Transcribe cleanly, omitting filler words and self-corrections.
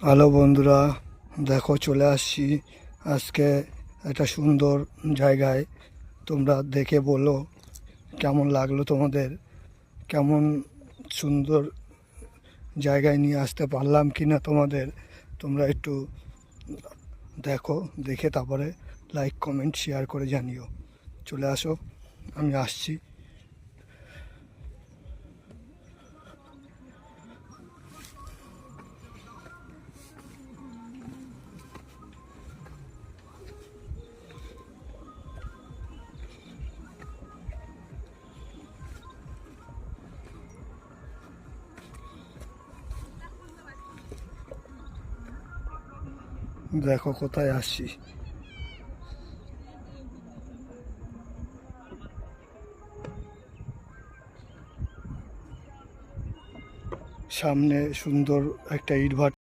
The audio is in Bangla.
হ্যালো বন্ধুরা, দেখো চলে আসছি আজকে একটা সুন্দর জায়গায়। তোমরা দেখে বলো কেমন লাগলো তোমাদের, কেমন সুন্দর জায়গায় নিয়ে আসতে পারলাম কি না তোমাদের। তোমরা একটু দেখো, দেখে তারপরে লাইক কমেন্ট শেয়ার করে জানিও। চলে আসো, আমি আসছি। দেখো কোথায় আসছি। সামনে সুন্দর একটা ইটভাটা।